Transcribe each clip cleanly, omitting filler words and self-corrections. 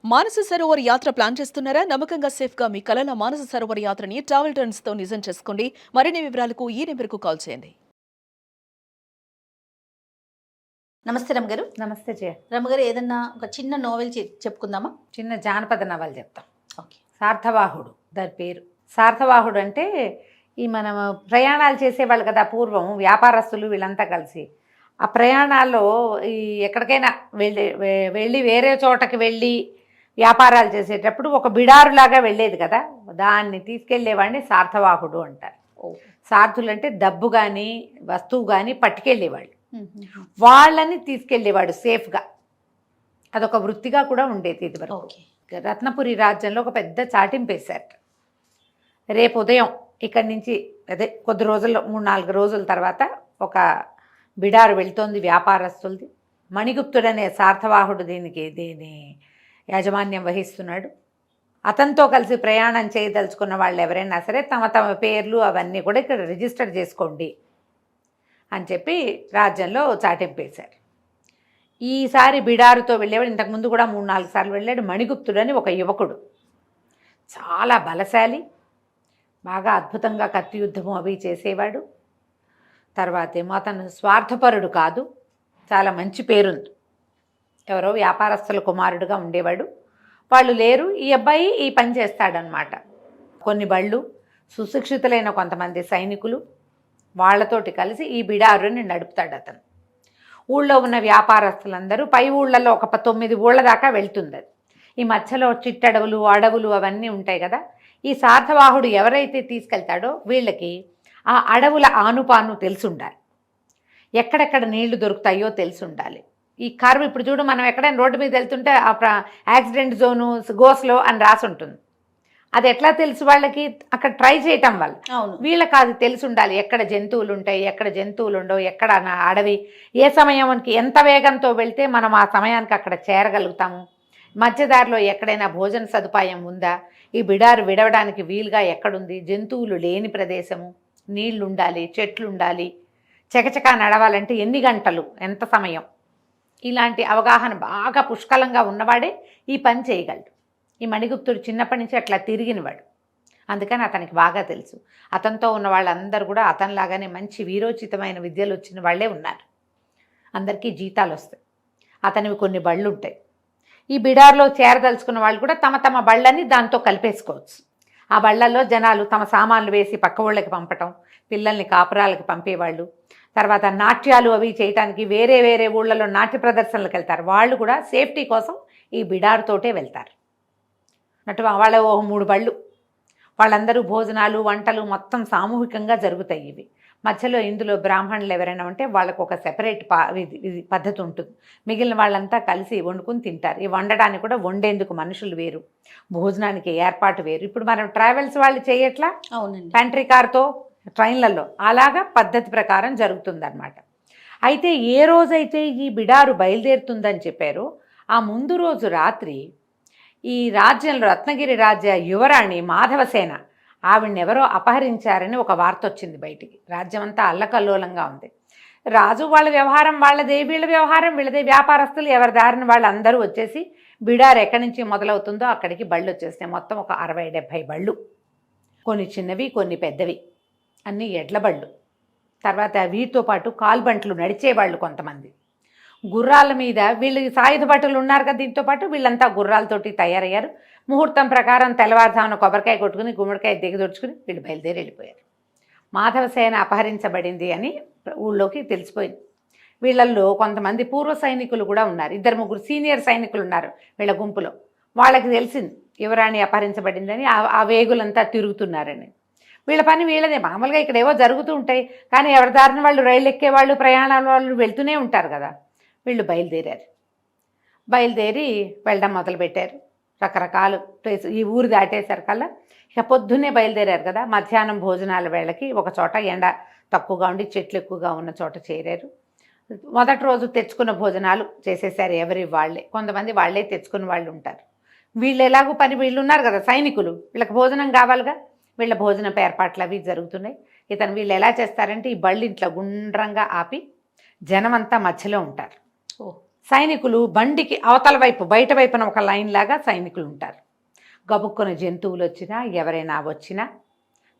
మానస సరోవర్ యాత్ర ప్లాన్ చేస్తున్నారా? నమ్మకంగా సేఫ్ గా మీ కలల మానస సరోవర్ యాత్రని ట్రావెల్ టర్న్స్ తో నిజం చేసుకోండి. మరిన్ని వివరాలకు ఈ నెంబర్కు కాల్ చేయండి. నమస్తే రమ్మగారు. నమస్తే జయ. రమ్మగారు, ఏదన్నా ఒక చిన్న నోవెల్ చెప్పుకుందామా? చిన్న జానపద నవల చెప్తాం. ఓకే. సార్థవాహుడు దాని పేరు. సార్థవాహుడు అంటే ఈ మనం ప్రయాణాలు చేసేవాళ్ళు కదా పూర్వం, వ్యాపారస్తులు వీళ్ళంతా కలిసి ఆ ప్రయాణాల్లో ఈ ఎక్కడికైనా వెళ్ళి వేరే చోటకి వెళ్ళి వ్యాపారాలు చేసేటప్పుడు ఒక బిడారులాగా వెళ్ళేది కదా, దాన్ని తీసుకెళ్లేవాడిని సార్థవాహుడు అంటారు. సార్థులు అంటే డబ్బు కానీ వస్తువు కానీ పట్టుకెళ్ళేవాళ్ళు, వాళ్ళని తీసుకెళ్ళేవాడు సేఫ్గా. అదొక వృత్తిగా కూడా ఉండేది ఇది వరకు. రత్నపురి రాజ్యంలో ఒక పెద్ద చాటింపేశారు. రేపు ఉదయం ఇక్కడి నుంచి అదే కొద్ది రోజుల్లో 3-4 రోజుల తర్వాత ఒక బిడారు వెళ్తోంది వ్యాపారస్తులది. మణిగుప్తుడనే సార్థవాహుడు దీని యాజమాన్యం వహిస్తున్నాడు. అతనితో కలిసి ప్రయాణం చేయదలుచుకున్న వాళ్ళు ఎవరైనా సరే తమ తమ పేర్లు అవన్నీ కూడా ఇక్కడ రిజిస్టర్ చేసుకోండి అని చెప్పి రాజ్యంలో చాటింపేశారు. ఈసారి బిడారుతో వెళ్ళేవాడు. ఇంతకుముందు కూడా 3-4 సార్లు వెళ్ళాడు. మణిగుప్తుడని ఒక యువకుడు, చాలా బలశాలి, బాగా అద్భుతంగా కత్తి యుద్ధము అవి చేసేవాడు. తర్వాత ఏమో అతను స్వార్థపరుడు కాదు, చాలా మంచి పేరుంది. ఎవరో వ్యాపారస్తుల కుమారుడుగా ఉండేవాడు. వాళ్ళు లేరు, ఈ అబ్బాయి ఈ పని చేస్తాడనమాట. కొన్ని బళ్ళు, సుశిక్షితులైన కొంతమంది సైనికులు, వాళ్లతోటి కలిసి ఈ బిడారుని నడుపుతాడు అతను. ఊళ్ళో ఉన్న వ్యాపారస్తులందరూ పై ఊళ్ళలో ఒక 9 ఊళ్ళ దాకా వెళ్తుంది అది. ఈ మధ్యలో చిట్టడవులు అడవులు అవన్నీ ఉంటాయి కదా. ఈ సార్థవాహుడు ఎవరైతే తీసుకెళ్తాడో వీళ్ళకి ఆ అడవుల ఆనుపాను తెలిసి ఉండాలి, ఎక్కడెక్కడ నీళ్లు దొరుకుతాయో తెలిసి ఉండాలి. ఈ కర్వ్ ఇప్పుడు చూడు, మనం ఎక్కడైనా రోడ్డు మీద వెళ్తుంటే యాక్సిడెంట్ జోను గోస్లో అని రాసి ఉంటుంది. అది ఎట్లా తెలుసు వాళ్ళకి? అక్కడ ట్రై చేయటం వల్ల. వీళ్ళకి అది తెలిసి ఉండాలి, ఎక్కడ జంతువులు ఉంటాయి, ఎక్కడ జంతువులు ఉండవు, ఎక్కడ అడవి, ఏ సమయానికి ఎంత వేగంతో వెళ్తే మనం ఆ సమయానికి అక్కడ చేరగలుగుతాము, మధ్యదారిలో ఎక్కడైనా భోజన సదుపాయం ఉందా, ఈ బిడారు విడవడానికి వీలుగా ఎక్కడుంది, జంతువులు లేని ప్రదేశము, నీళ్లు ఉండాలి, చెట్లు ఉండాలి, చకచకా నడవాలంటే ఎన్ని గంటలు, ఎంత సమయం, ఇలాంటి అవగాహన బాగా పుష్కలంగా ఉన్నవాడే ఈ పని చేయగలడు. ఈ మణిగుప్తుడు చిన్నప్పటి నుంచి అట్లా తిరిగినవాడు, అందుకని అతనికి బాగా తెలుసు. అతనితో ఉన్న వాళ్ళందరూ కూడా అతనిలాగానే మంచి వీరోచితమైన విద్యలు వచ్చిన వాళ్ళే ఉన్నారు. అందరికీ జీతాలు వస్తాయి, అతనివి కొన్ని బళ్ళు ఉంటాయి. ఈ బిడార్లో చేరదలుచుకున్న వాళ్ళు కూడా తమ తమ బళ్ళని దాంతో కలిపేసుకోవచ్చు. ఆ బళ్ళల్లో జనాలు తమ సామాన్లు వేసి పక్క ఊళ్ళకి పంపటం, పిల్లల్ని కాపురాలకి పంపేవాళ్ళు, తర్వాత నాట్యాలు అవి చేయటానికి వేరే వేరే ఊళ్ళలో నాట్య ప్రదర్శనలకు వెళ్తారు. వాళ్ళు కూడా సేఫ్టీ కోసం ఈ బిడారుతోటే వెళ్తారు. వాళ్ళ 3 బళ్ళు, వాళ్ళందరూ భోజనాలు వంటలు మొత్తం సామూహికంగా జరుగుతాయి. ఇవి మధ్యలో ఇందులో బ్రాహ్మణులు ఎవరైనా ఉంటే వాళ్ళకు ఒక సెపరేట్ పద్ధతి ఉంటుంది. మిగిలిన వాళ్ళంతా కలిసి వండుకుని తింటారు. ఈ వండడానికి కూడా వండేందుకు మనుషులు వేరు, భోజనానికి ఏర్పాటు వేరు. ఇప్పుడు మనం ట్రావెల్స్ వాళ్ళు చేయట్లా, అవునండి, పెంట్రీ కార్తో ట్రైన్లలో అలాగా పద్ధతి ప్రకారం జరుగుతుందన్నమాట. అయితే ఏ రోజైతే ఈ బిడారు బయలుదేరుతుందని చెప్పారో ఆ ముందు రోజు రాత్రి ఈ రాజ్యంలో రత్నగిరి రాజ్య యువరాణి మాధవసేన, ఆవిడనెవరో అపహరించారని ఒక వార్త వచ్చింది బయటికి. రాజ్యం అంతా అల్లకల్లోలంగా ఉంది. రాజు వాళ్ళ వ్యవహారం వాళ్ళదే, వీళ్ళ వ్యవహారం వీళ్ళదే. వ్యాపారస్తులు ఎవరి దారిని వాళ్ళు అందరూ వచ్చేసి బిడారు ఎక్కడి నుంచి మొదలవుతుందో అక్కడికి బళ్ళు వచ్చేస్తాయి. మొత్తం ఒక 60-70 బళ్ళు, కొన్ని చిన్నవి కొన్ని పెద్దవి, అన్నీ ఎడ్ల బళ్ళు. తర్వాత వీటితో పాటు కాల్బంట్లు నడిచేవాళ్ళు, కొంతమంది గుర్రాల మీద. వీళ్ళు సాయుధ భటులు ఉన్నారు కదా, దీంతో పాటు వీళ్ళంతా గుర్రాలతోటి తయారయ్యారు. ముహూర్తం ప్రకారం తెల్లవారుజామున కొబ్బరికాయ కొట్టుకుని గుమ్మడికాయ దిగదొడుచుకుని వీళ్ళు బయలుదేరి వెళ్ళిపోయారు. మాధవసేన అపహరించబడింది అని ఊళ్ళోకి తెలిసిపోయింది. వీళ్ళల్లో కొంతమంది పూర్వ సైనికులు కూడా ఉన్నారు, 2-3 సీనియర్ సైనికులు ఉన్నారు వీళ్ళ గుంపులో. వాళ్ళకి తెలిసింది యువరాణి అపహరించబడిందని. ఆ వేగులంతా తిరుగుతున్నారని. వీళ్ళ పని వీళ్ళదే. మామూలుగా ఇక్కడ ఏవో జరుగుతూ ఉంటాయి, కానీ ఎవరి దారిన వాళ్ళు రైళ్ళు ఎక్కేవాళ్ళు, ప్రయాణాల వాళ్ళు వెళ్తూనే ఉంటారు కదా. వీళ్ళు బయలుదేరి వెళ్ళడం మొదలుపెట్టారు. రకరకాల ప్లేస్, ఈ ఊరు దాటేసరికల్లా ఇక పొద్దున్నే బయలుదేరారు కదా. మధ్యాహ్నం భోజనాల వేళకి ఒక చోట ఎండ తక్కువగా ఉండి చెట్లు ఎక్కువగా ఉన్న చోట చేరారు. మొదటి రోజు తెచ్చుకున్న భోజనాలు చేసేసారు ఎవరి వాళ్ళే. కొంతమంది వాళ్ళే తెచ్చుకున్న వాళ్ళు ఉంటారు. వీళ్ళు ఎలాగో పని, వీళ్ళు ఉన్నారు కదా సైనికులు, వీళ్ళకి భోజనం కావాలిగా. వీళ్ళ భోజనపు ఏర్పాట్లు అవి జరుగుతున్నాయి. వీళ్ళు ఎలా చేస్తారంటే ఈ బళ్ళు ఇంట్లో గుండ్రంగా ఆపి జనమంతా మధ్యలో ఉంటారు. సైనికులు బండికి అవతల వైపు బయట వైపున ఒక లైన్ లాగా సైనికులు ఉంటారు. గబుక్కున జంతువులు వచ్చినా ఎవరైనా వచ్చినా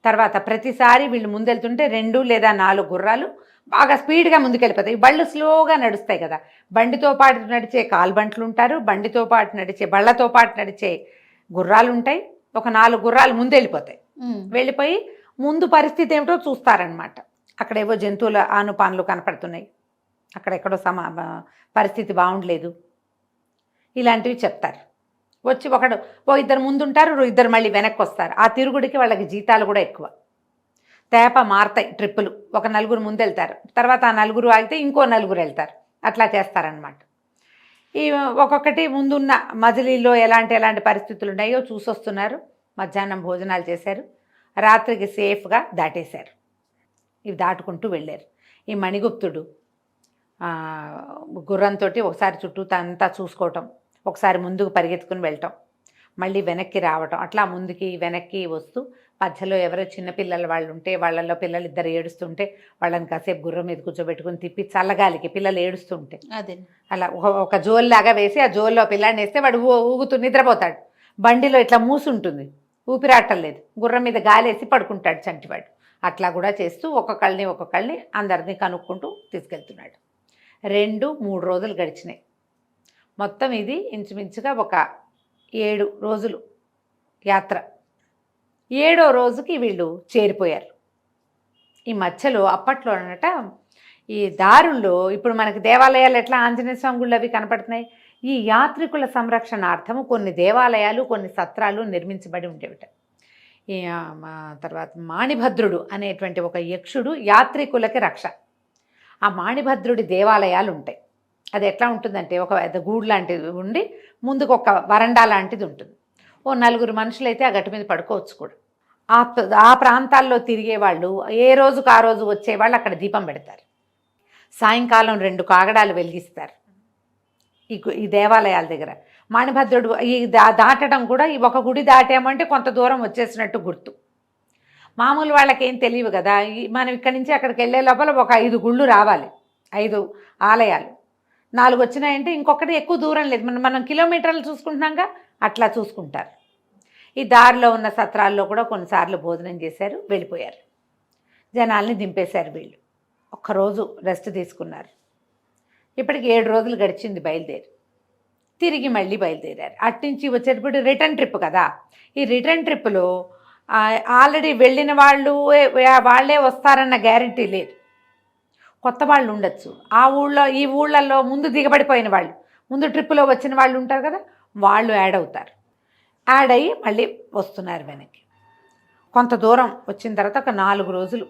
తర్వాత ప్రతిసారి వీళ్ళు ముందెళ్తుంటే 2 లేదా 4 గుర్రాలు బాగా స్పీడ్గా ముందుకెళ్ళిపోతాయి. బళ్ళు స్లోగా నడుస్తాయి కదా, బండితో పాటు నడిచే కాల్బంట్లు ఉంటారు, బండితో పాటు నడిచే బళ్ళతో పాటు నడిచే గుర్రాలు ఉంటాయి. ఒక 4 గుర్రాలు ముందు వెళ్ళిపోతాయి. వెళ్ళిపోయి ముందు పరిస్థితి ఏమిటో చూస్తారనమాట. అక్కడేవో జంతువుల ఆనుపానులు కనపడుతున్నాయి, అక్కడెక్కడో పరిస్థితి బాగుండలేదు, ఇలాంటివి చెప్తారు. వచ్చి ఇద్దరు ముందుంటారు, ఇద్దరు మళ్ళీ వెనక్కి వస్తారు. ఆ తిరుగుడికి వాళ్ళకి జీతాలు కూడా ఎక్కువ. తేప మారతాయి ట్రిప్పులు. ఒక 4 ముందు వెళ్తారు, తర్వాత ఆ 4 ఆగితే ఇంకో 4 వెళ్తారు, అట్లా చేస్తారనమాట. ఈ ఒక్కొక్కటి ముందున్న మజిలీలో ఎలాంటి పరిస్థితులు ఉన్నాయో చూసొస్తున్నారు. మధ్యాహ్నం భోజనాలు చేశారు, రాత్రికి సేఫ్గా దాటేశారు. ఇవి దాటుకుంటూ వెళ్ళారు. ఈ మణిగుప్తుడు గుర్రంతో ఒకసారి చుట్టూ అంతా చూసుకోవటం, ఒకసారి ముందుకు పరిగెత్తుకుని వెళ్ళటం, మళ్ళీ వెనక్కి రావటం, అట్లా ముందుకి వెనక్కి వస్తూ మధ్యలో ఎవరో చిన్నపిల్లల వాళ్ళు ఉంటే వాళ్ళల్లో పిల్లలు ఇద్దరు ఏడుస్తుంటే వాళ్ళని కాసేపు గుర్రం మీద కూర్చోబెట్టుకుని తిప్పి చల్లగాలికి పిల్లలు ఏడుస్తుంటే అదే అలా ఒక జోల్లాగా వేసి ఆ జోల్లో పిల్లాడిని వేస్తే వాడు ఊగుతూ నిద్రపోతాడు. బండిలో ఇట్లా మూసుంటుంది, ఊపిరాటలేదు, గుర్రం మీద గాలేసి పడుకుంటాడు చంటివాడు. అట్లా కూడా చేస్తూ ఒక్కొక్కళ్ళని అందరినీ కనుక్కుంటూ తీసుకెళ్తున్నాడు. 2-3 రోజులు గడిచినాయి. మొత్తం ఇది ఇంచుమించుగా ఒక 7 రోజులు యాత్ర. 7వ రోజుకి వీళ్ళు చేరిపోయారు. ఈ మధ్యలో అప్పట్లో అన్నట ఈ దారుల్లో ఇప్పుడు మనకి దేవాలయాలు ఎట్లా ఆంజనేయ స్వామి గుళ్ళు అవి కనపడుతున్నాయి, ఈ యాత్రికుల సంరక్షణార్థము కొన్ని దేవాలయాలు కొన్ని సత్రాలు నిర్మించబడి ఉండేవిట. ఈ తర్వాత మాణిభద్రుడు అనేటువంటి ఒక యక్షుడు యాత్రికులకి రక్ష. ఆ మాణిభద్రుడి దేవాలయాలు ఉంటాయి. అది ఎట్లా ఉంటుందంటే ఒక గూడు లాంటిది ఉండి ముందుకు ఒక వరండా లాంటిది ఉంటుంది. ఓ 4 మనుషులైతే ఆ గట్టు మీద పడుకోవచ్చు కూడా. ఆ ప్రాంతాల్లో తిరిగే వాళ్ళు ఏ రోజుకు ఆ రోజు వచ్చేవాళ్ళు అక్కడ దీపం పెడతారు. సాయంకాలం 2 కాగడాలు వెలిగిస్తారు ఈ దేవాలయాల దగ్గర. మాణిభద్రుడు ఈ దాటడం కూడా ఒక గుడి దాటామంటే కొంత దూరం వచ్చేసినట్టు గుర్తు. మామూలు వాళ్ళకి ఏం తెలియదు కదా, మనం ఇక్కడి నుంచి అక్కడికి వెళ్ళే లోపల ఒక 5 గుళ్ళు రావాలి, 5 ఆలయాలు. 4 వచ్చినాయంటే ఇంకొకటి ఎక్కువ దూరం లేదు, మనం కిలోమీటర్లు చూసుకుంటున్నాగా అట్లా చూసుకుంటారు. ఈ దారిలో ఉన్న సత్రాల్లో కూడా కొన్నిసార్లు భోజనం చేశారు, వెళ్ళిపోయారు. జనాల్ని దింపేశారు వీళ్ళు. ఒక్కరోజు రెస్ట్ తీసుకున్నారు. ఇప్పటికి 7 రోజులు గడిచింది బయలుదేరి. తిరిగి మళ్ళీ బయలుదేరారు. అట్నుంచి వచ్చేటప్పుడు రిటర్న్ ట్రిప్ కదా. ఈ రిటర్న్ ట్రిప్లో ఆల్రెడీ వెళ్ళిన వాళ్ళే వస్తారన్న గ్యారంటీ లేదు, కొత్త వాళ్ళు ఉండొచ్చు. ఈ ఊళ్ళల్లో ముందు దిగబడిపోయిన వాళ్ళు, ముందు ట్రిప్పులో వచ్చిన వాళ్ళు ఉంటారు కదా, వాళ్ళు యాడ్ అవుతారు. యాడ్ అయ్యి మళ్ళీ వస్తున్నారు వెనక్కి. కొంత దూరం వచ్చిన తర్వాత ఒక 4 రోజులు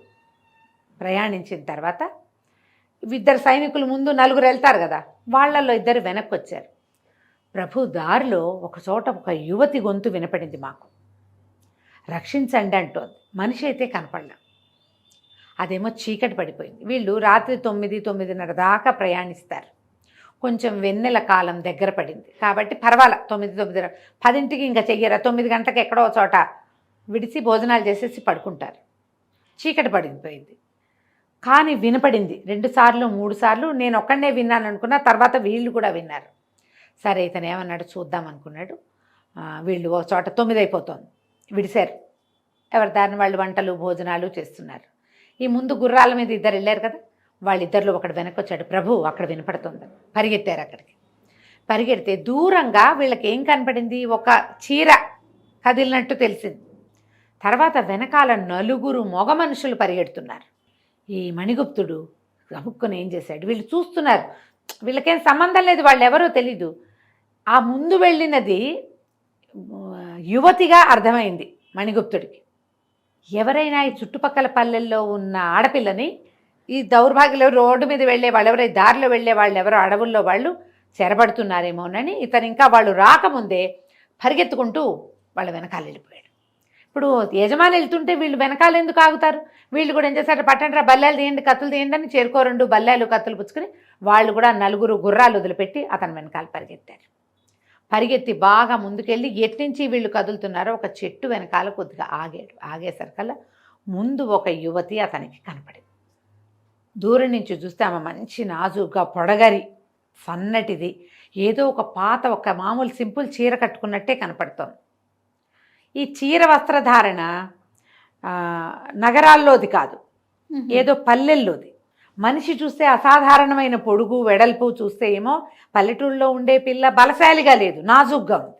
ప్రయాణించిన తర్వాత 2 సైనికులు ముందు 4 వెళ్తారు కదా, వాళ్ళల్లో 2 వెనక్కి వచ్చారు. ప్రభు, దారిలో ఒక చోట ఒక యువతి గొంతు వినపడింది మాకు, రక్షించండి అంటోంది. మనిషి అయితే కనపడలే, అదేమో చీకటి పడిపోయింది. వీళ్ళు రాత్రి 9-9:30 దాకా ప్రయాణిస్తారు. కొంచెం వెన్నెల కాలం దగ్గర పడింది కాబట్టి పర్వాలా, 9-9:30 10ంటికి ఇంకా చెయ్యరా, 9 గంటలకు ఎక్కడో చోట విడిచి భోజనాలు చేసేసి పడుకుంటారు. చీకటి పడిపోయింది కానీ వినపడింది 2 సార్లు 3 సార్లు. నేను ఒక్కడనే విన్నాను అనుకున్నా, తర్వాత వీళ్ళు కూడా విన్నారు. సరే ఇతను ఏమన్నాడు చూద్దాం అనుకున్నాడు. వీళ్ళు ఒక చోట 9 అయిపోతుంది, విడిశారు. ఎవరి దారిని వాళ్ళు వంటలు భోజనాలు చేస్తున్నారు. ఈ ముందు గుర్రాల మీద 2 వెళ్ళారు కదా, వాళ్ళిద్దరిలో ఒకడు వెనక్కి వచ్చాడు. ప్రభు అక్కడ వినపడుతుంది, పరిగెత్తారు. అక్కడికి పరిగెడితే దూరంగా వీళ్ళకి ఏం కనపడింది, ఒక చీర కదిలినట్టు తెలిసింది. తర్వాత వెనకాల 4 మగ మనుషులు పరిగెడుతున్నారు. ఈ మణిగుప్తుడు గబుక్కుని ఏం చేశాడు, వీళ్ళు చూస్తున్నారు, వీళ్ళకేం సంబంధం లేదు, వాళ్ళు ఎవరో తెలీదు. ఆ ముందు వెళ్ళినది యువతిగా అర్థమైంది మణిగుప్తుడికి. ఎవరైనా ఈ చుట్టుపక్కల పల్లెల్లో ఉన్న ఆడపిల్లని ఈ దౌర్భాగ్యులు రోడ్డు మీద వెళ్ళే వాళ్ళు ఎవరో, దారిలో వెళ్ళే వాళ్ళు ఎవరో, అడవుల్లో వాళ్ళు చెరబడుతున్నారేమోనని ఇతను ఇంకా వాళ్ళు రాకముందే పరిగెత్తుకుంటూ వాళ్ళ వెనకాల వెళ్ళిపోయాడు. ఇప్పుడు యజమాని వెళ్తుంటే వీళ్ళు వెనకాల ఎందుకు ఆగుతారు? వీళ్ళు కూడా ఏం చేశారు, పట్టండి రా, బల్లాలు తీయండి, కత్తులు తీయండి అని 2 బల్లాలు కత్తులు పుచ్చుకొని వాళ్ళు కూడా 4 గుర్రాలు వదిలిపెట్టి అతని వెనకాల పరిగెత్తారు. పరిగెత్తి బాగా ముందుకెళ్ళి ఎట్నుంచి వీళ్ళు కదులుతున్నారో ఒక చెట్టు వెనకాల కొద్దిగా ఆగాడు. ఆగేసరికల్లా ముందు ఒక యువతి అతనికి కనపడింది. దూరం నుంచి చూస్తే ఆమె మంచి నాజుగా పొడగరి, సన్నటిది, ఏదో ఒక పాత ఒక మామూలు సింపుల్ చీర కట్టుకున్నట్టే కనపడుతోంది. ఈ చీర వస్త్రధారణ నగరాల్లోది కాదు, ఏదో పల్లెల్లోది. మనిషి చూస్తే అసాధారణమైన పొడుగు వెడల్పు చూస్తే ఏమో పల్లెటూళ్ళలో ఉండే పిల్ల బలశాలిగా లేదు, నాజుగ్గా ఉంది.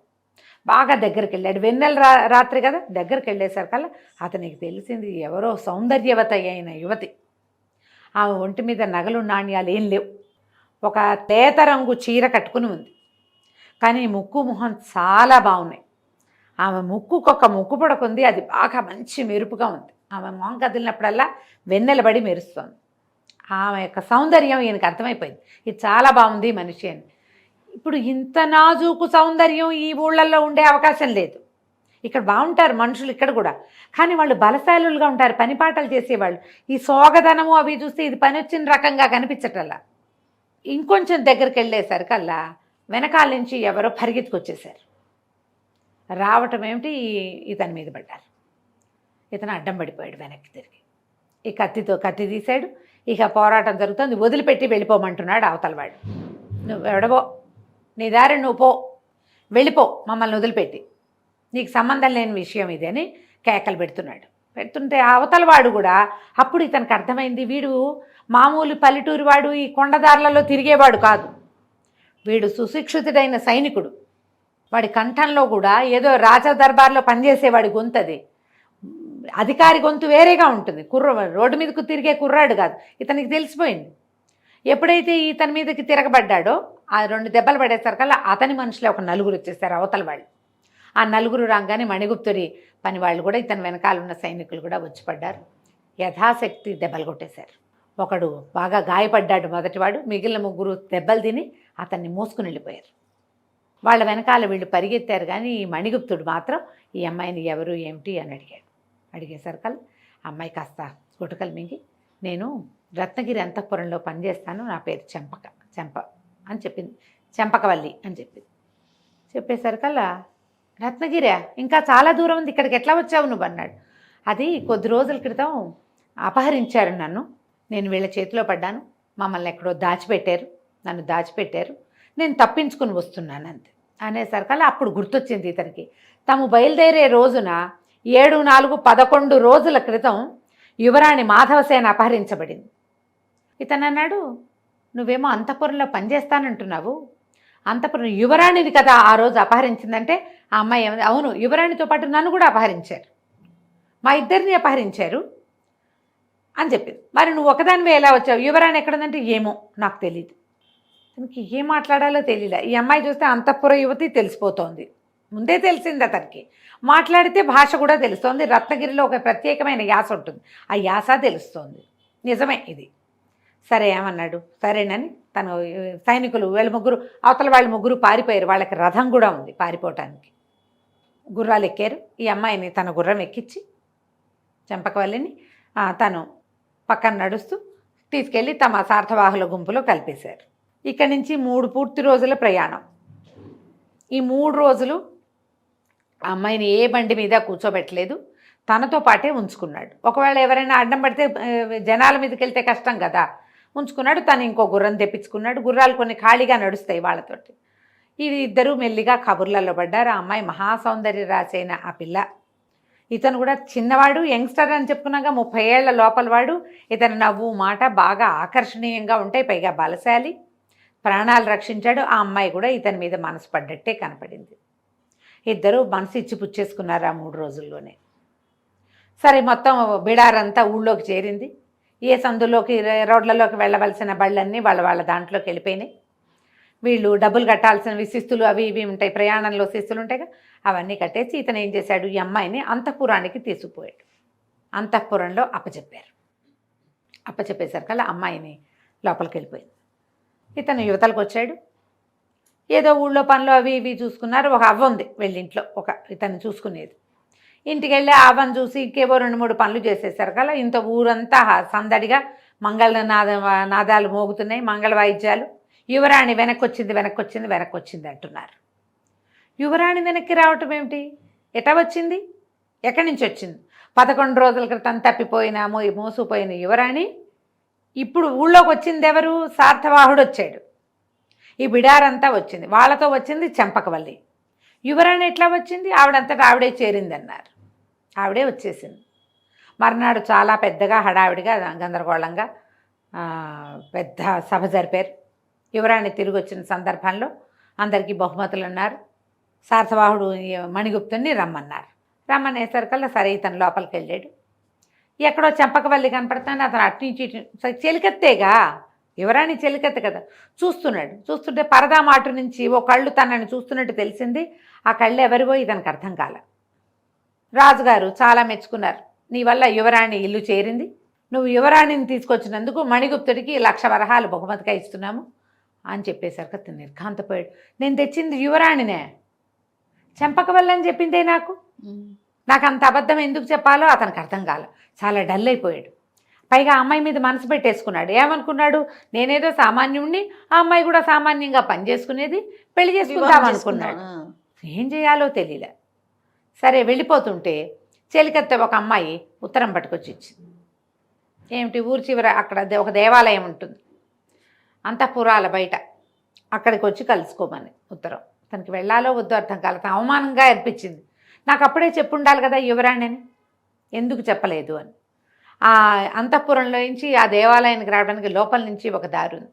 బాగా దగ్గరికి వెళ్ళాడు, వెన్నెల రాత్రి కదా, దగ్గరికి వెళ్ళేసరికల్లా అతనికి తెలిసింది ఎవరో సౌందర్యవత అయిన యువతి. ఆ ఒంటి మీద నగలు నాణ్యాలు ఏం లేవు, ఒక తేత రంగు చీర కట్టుకుని ఉంది. కానీ ముక్కు మొహం చాలా బాగున్నాయి. ఆమె ముక్కుకొక ముక్కు పొడకుంది, అది బాగా మంచి మెరుపుగా ఉంది. ఆమె మొహం కదిలినప్పుడల్లా వెన్నెలబడి మెరుస్తోంది. ఆమె యొక్క సౌందర్యం ఈయనకు అర్థమైపోయింది, ఇది చాలా బాగుంది మనిషి అని. ఇప్పుడు ఇంత నాజూకు సౌందర్యం ఈ ఊళ్ళల్లో ఉండే అవకాశం లేదు. ఇక్కడ బాగుంటారు మనుషులు ఇక్కడ కూడా, కానీ వాళ్ళు బలశాలులుగా ఉంటారు, పనిపాటలు చేసేవాళ్ళు. ఈ సోగదనము అవి చూస్తే ఇది పని వచ్చిన రకంగా కనిపించటల్లా. ఇంకొంచెం దగ్గరికి వెళ్ళేసరికల్లా వెనకాల నుంచి ఎవరో పరిగెత్తుకొచ్చేసారు. రావటం ఏమిటి, ఇతని మీద పడ్డారు. ఇతను అడ్డం పడిపోయాడు వెనక్కి తిరిగి. ఈ కత్తి తీశాడు. ఇక పోరాటం జరుగుతుంది, వదిలిపెట్టి వెళ్ళిపోమంటున్నాడు అవతలవాడు. నువ్వు ఎవడవో, నీ దారి నువ్వు పో, వెళ్ళిపో మమ్మల్ని వదిలిపెట్టి, నీకు సంబంధం లేని విషయం ఇది అని కేకలు పెడుతుంటే అవతలవాడు కూడా అప్పుడు ఇతనికి అర్థమైంది, వీడు మామూలు పల్లెటూరు వాడు, ఈ కొండదారులలో తిరిగేవాడు కాదు, వీడు సుశిక్షితుడైన సైనికుడు. వాడి కంఠంలో కూడా ఏదో రాజదర్బార్లో పనిచేసేవాడి గొంతు, అది అధికారి గొంతు వేరేగా ఉంటుంది. రోడ్డు మీదకు తిరిగే కుర్రాడు కాదు. ఇతనికి తెలిసిపోయింది. ఎప్పుడైతే ఇతని మీదకి తిరగబడ్డాడో ఆ 2 దెబ్బలు పడేసరికల్లా అతని మనుషులే ఒక 4 వచ్చేసారు అవతల వాళ్ళు. ఆ 4 రాగానే మణిగుప్తుడి పని వాళ్ళు కూడా, ఇతని వెనకాల ఉన్న సైనికులు కూడా వచ్చి పడ్డారు. యథాశక్తి దెబ్బలు కొట్టేశారు. ఒకడు బాగా గాయపడ్డాడు మొదటివాడు, మిగిలిన 3 దెబ్బలు తిని అతన్ని మోసుకుని వెళ్ళిపోయారు. వాళ్ళ వెనకాల వీళ్ళు పరిగెత్తారు. కానీ ఈ మణిగుప్తుడు మాత్రం ఈ అమ్మాయిని ఎవరు ఏమిటి అని అడిగేసరికల్లా అమ్మాయి కాస్త గుటకలు మింగి, నేను రత్నగిరి అంతఃపురంలో పనిచేస్తాను, నా పేరు చెంప అని చెప్పింది. చెంపకవల్లి అని చెప్పేసరికల్లా రత్నగిరా, ఇంకా చాలా దూరం ఉంది, ఇక్కడికి ఎట్లా వచ్చావు నువ్వు అన్నాడు. అది కొద్ది రోజుల క్రితం అపహరించారు నన్ను, నేను వీళ్ళ చేతిలో పడ్డాను, మమ్మల్ని ఎక్కడో నన్ను దాచిపెట్టారు, నేను తప్పించుకుని వస్తున్నాను అంతే అనేసరికల్లా అప్పుడు గుర్తొచ్చింది ఇతనికి. తాము బయలుదేరే రోజున 7-4-11 రోజుల క్రితం యువరాణి మాధవసేన అపహరించబడింది. ఇతను అన్నాడు, నువ్వేమో అంతఃపురంలో పనిచేస్తానంటున్నావు, అంతఃపురం యువరాణిని కదా ఆ రోజు అపహరించిందంటే ఆ అమ్మాయి ఏమైంది, అవును యువరాణితో పాటు నన్ను కూడా అపహరించారు, మా ఇద్దరిని అపహరించారు అని చెప్పింది. మరి నువ్వు ఒకదానివే ఎలా వచ్చావు, యువరాణి ఎక్కడుందంటే ఏమో నాకు తెలియదు. తనకి ఏం మాట్లాడాలో తెలియలే. ఈ అమ్మాయి చూస్తే అంతఃపుర యువతి తెలిసిపోతోంది, ముందే తెలిసింది అతనికి. మాట్లాడితే భాష కూడా తెలుస్తోంది. రత్నగిరిలో ఒక ప్రత్యేకమైన యాస ఉంటుంది, ఆ యాస తెలుస్తోంది. నిజమే ఇది. సరే ఏమన్నాడు, సరేనని తను సైనికులు వీళ్ళ 3 అవతల వాళ్ళు 3 పారిపోయారు. వాళ్ళకి రథం కూడా ఉంది పారిపోవటానికి. గుర్రాలు ఎక్కారు. ఈ అమ్మాయిని తన గుర్రం ఎక్కించి చెంపకవల్లిని తను పక్కన నడుస్తూ తీసుకెళ్ళి తమ సార్థవాహుల గుంపులో కలిపేశారు. ఇక్కడి నుంచి 3 పూర్తి రోజుల ప్రయాణం. ఈ 3 రోజులు ఆ అమ్మాయిని ఏ బండి మీద కూర్చోబెట్టలేదు, తనతో పాటే ఉంచుకున్నాడు. ఒకవేళ ఎవరైనా అడ్డం పడితే జనాల మీదకి వెళ్తే కష్టం కదా, ఉంచుకున్నాడు. తను ఇంకో గుర్రం తెప్పించుకున్నాడు. గుర్రాలు కొన్ని ఖాళీగా నడుస్తాయి వాళ్ళతోటి. ఇది ఇద్దరు మెల్లిగా కబుర్లలో పడ్డారు. ఆ అమ్మాయి మహాసౌందర్య రాసైన ఆ పిల్ల. ఇతను కూడా చిన్నవాడు, యంగ్స్టర్ అని చెప్పుకున్నాక 30 ఏళ్ల లోపల వాడు. ఇతను నవ్వు మాట బాగా ఆకర్షణీయంగా ఉంటాయి, పైగా బలశాలి, ప్రాణాలు రక్షించాడు. ఆ అమ్మాయి కూడా ఇతని మీద మనసు పడ్డట్టే కనపడింది. ఇద్దరు మనసు ఇచ్చి పుచ్చేసుకున్నారు ఆ 3 రోజుల్లోనే. సరే మొత్తం బిడారంతా ఊళ్ళోకి చేరింది. ఏ సందులోకి రోడ్లలోకి వెళ్ళవలసిన బళ్ళన్నీ వాళ్ళ దాంట్లోకి వెళ్ళిపోయినాయి. వీళ్ళు డబ్బులు కట్టాల్సినవి శిస్తులు అవి ఇవి ఉంటాయి, ప్రయాణంలో శిస్తులు ఉంటాయిగా, అవన్నీ కట్టేసి ఇతను ఏం చేశాడు, ఈ అమ్మాయిని అంతఃపురానికి తీసుకుపోయాడు. అంతఃపురంలో అప్పచెప్పేసరికల్లా అమ్మాయిని లోపలికి వెళ్ళిపోయింది. ఇతను యువతలకు వచ్చాడు. ఏదో ఊళ్ళో పనులు అవి ఇవి చూసుకున్నారు. ఒక అవ్వ ఉంది వెళ్ళింట్లో, ఒక ఇతను చూసుకునేది. ఇంటికి వెళ్ళి ఆ అవ్వను చూసి ఇంకేవో 2-3 పనులు చేసేసరికల్లా ఇంత ఊరంతా సందడిగా మంగళ నాదాలు మోగుతున్నాయి, మంగళ వాయిద్యాలు. యువరాణి వెనక్కి వచ్చింది అంటున్నారు. యువరాణి వెనక్కి రావటం ఏమిటి, ఎటా వచ్చింది, ఎక్కడి నుంచి వచ్చింది? 11 రోజుల క్రితం తప్పిపోయిన మోసుపోయిన యువరాణి ఇప్పుడు ఊళ్ళోకి వచ్చింది ఎవరు? సార్థవాహుడు వచ్చాడు. ఈ బిడారంతా వచ్చింది. వాళ్ళతో వచ్చింది చెంపకవల్లి. యువరాణి ఎట్లా వచ్చింది? ఆవిడంతటా ఆవిడే చేరిందన్నారు. ఆవిడే వచ్చేసింది. మర్నాడు చాలా పెద్దగా హడావిడిగా గందరగోళంగా పెద్ద సభ జరిపారు. యువరాణి తిరిగి వచ్చిన సందర్భంలో అందరికీ బహుమతులు అన్నారు. శాతవాహనుడు మణిగుప్తుని రమ్మన్నారు. రమ్మనేసరికల్లా సరే ఇతను లోపలికి వెళ్ళాడు. ఎక్కడో చెంపకవల్లి కనపడుతుంది. అతను అటు నుంచి ఇటు చెలికత్తేగా, యువరాణి చెలికత్తే కదా. చూస్తున్నాడు. చూస్తుంటే పరదా మాటు నుంచి ఓ కళ్ళు తనని చూస్తున్నట్టు తెలిసింది. ఆ కళ్ళు ఎవరివో ఇతనికి అర్థం కాల. రాజుగారు చాలా మెచ్చుకున్నారు. నీ వల్ల యువరాణి ఇల్లు చేరింది. నువ్వు యువరాణిని తీసుకొచ్చినందుకు మణిగుప్తుడికి 1,00,000 వరహాలు బహుమతిగా ఇస్తున్నాము అని చెప్పేసరికి అతను నిర్ఘాంతపోయాడు. నేను తెచ్చింది యువరాణినే, చెంపకవల్లి అని చెప్పిందే నాకు అంత అబద్ధం ఎందుకు చెప్పాలో అతనికి అర్థం కాల. చాలా డల్ అయిపోయాడు. పైగా అమ్మాయి మీద మనసు పెట్టేసుకున్నాడు. ఏమనుకున్నాడు? నేనేదో సామాన్యుణ్ణి, ఆ అమ్మాయి కూడా సామాన్యంగా పనిచేసుకునేది, పెళ్లి చేసుకుందాం అనుకున్నాడు. ఏం చేయాలో తెలియలే. సరే వెళ్ళిపోతుంటే చెలికత్తె ఒక అమ్మాయి ఉత్తరం పట్టుకొచ్చి ఇచ్చింది. ఏమిటి? ఊరి చివర అక్కడ ఒక దేవాలయం ఉంటుంది, అంతఃపురాల బయట, అక్కడికి వచ్చి కలుసుకోమని ఉత్తరం. తనకి వెళ్ళాలో వద్దో అర్థం కాలేదు. అవమానంగా అనిపించింది. నాకు అప్పుడే చెప్పుండాలి కదా యువరాణి అని, ఎందుకు చెప్పలేదు అని. ఆ అంతఃపురంలో నుంచి ఆ దేవాలయానికి రావడానికి లోపల నుంచి ఒక దారి ఉంది.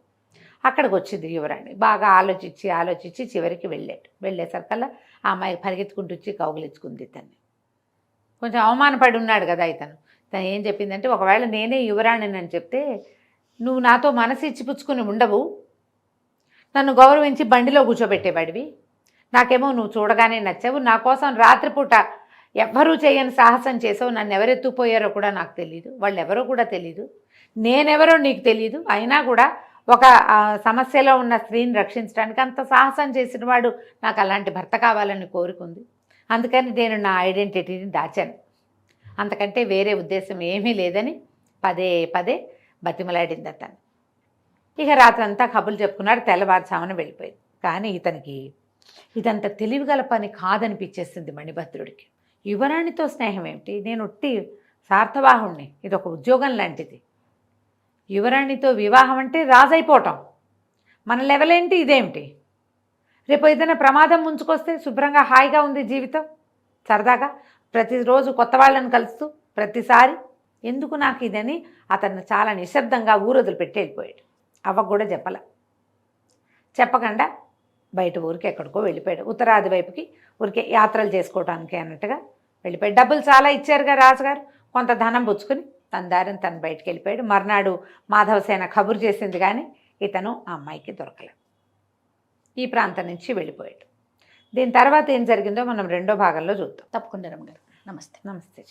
అక్కడికి వచ్చింది యువరాణి. బాగా ఆలోచించి చివరికి వెళ్ళేసరికల్లా ఆ అమ్మాయి పరిగెత్తుకుంటూ వచ్చి కౌగిలించుకుంది. తన్ని కొంచెం అవమానపడి ఉన్నాడు కదా ఇతను. తను ఏం చెప్పిందంటే, ఒకవేళ నేనే యువరాణిని అని చెప్తే నువ్వు నాతో మనసు ఇచ్చిపుచ్చుకుని ఉండవు, నన్ను గౌరవించి బండిలో కూర్చోబెట్టేవాడివి. నాకేమో నువ్వు చూడగానే నచ్చావు. నా కోసం రాత్రిపూట ఎవ్వరూ చేయని సాహసం చేసావు. నన్ను ఎవరెత్తుపోయారో కూడా నాకు తెలియదు, వాళ్ళు ఎవరో కూడా తెలీదు, నేనెవరో నీకు తెలీదు. అయినా కూడా ఒక సమస్యలో ఉన్న స్త్రీని రక్షించడానికి అంత సాహసం చేసిన వాడు నాకు అలాంటి భర్త కావాలని కోరుకుంది. అందుకని నేను నా ఐడెంటిటీని దాచాను. అంతకంటే వేరే ఉద్దేశం ఏమీ లేదని పదే బతిమలాడింది అతను. ఇక రాత్రంతా కబుర్లు చెప్పుకున్నాడు. తెల్లవారుజామున వెళ్ళిపోయింది. కానీ ఇతనికి ఇదంత తెలివిగల పని కాదనిపించేస్తుంది మణిభద్రుడికి. యువరాణితో స్నేహం ఏమిటి? నేను ఒట్టి శాతవాహనుడిని, ఇది ఒక ఉద్యోగం లాంటిది. యువరాణితో వివాహం అంటే రాజైపోవటం. మన లెవెల్ ఏంటి? ఇదేమిటి? రేపు ఏదైనా ప్రమాదం ముంచుకొస్తే శుభ్రంగా హాయిగా ఉంది జీవితం, సరదాగా ప్రతిరోజు కొత్త వాళ్ళని కలుస్తూ ప్రతిసారి ఎందుకు నాకు ఇదని అతన్ని చాలా నిశ్శబ్దంగా ఊరొదులు పెట్టి వెళ్ళిపోయాడు. అవ్వకు కూడా చెప్పకుండా బయట ఊరికి ఎక్కడికో వెళ్ళిపోయాడు. ఉత్తరాది వైపుకి ఊరికే యాత్రలు చేసుకోవడానికి అన్నట్టుగా వెళ్ళిపోయాడు. డబ్బులు చాలా ఇచ్చారుగా రాజుగారు, కొంత ధనం పుచ్చుకుని తన దారిని తను బయటికి వెళ్ళిపోయాడు. మర్నాడు మాధవసేన కబురు చేసింది కానీ ఇతను ఆ అమ్మాయికి దొరకలేదు. ఈ ప్రాంతం నుంచి వెళ్ళిపోయాడు. దీని తర్వాత ఏం జరిగిందో మనం రెండో భాగంలో చూద్దాం. తప్పకుండా రమ్మగారు. నమస్తే. నమస్తే.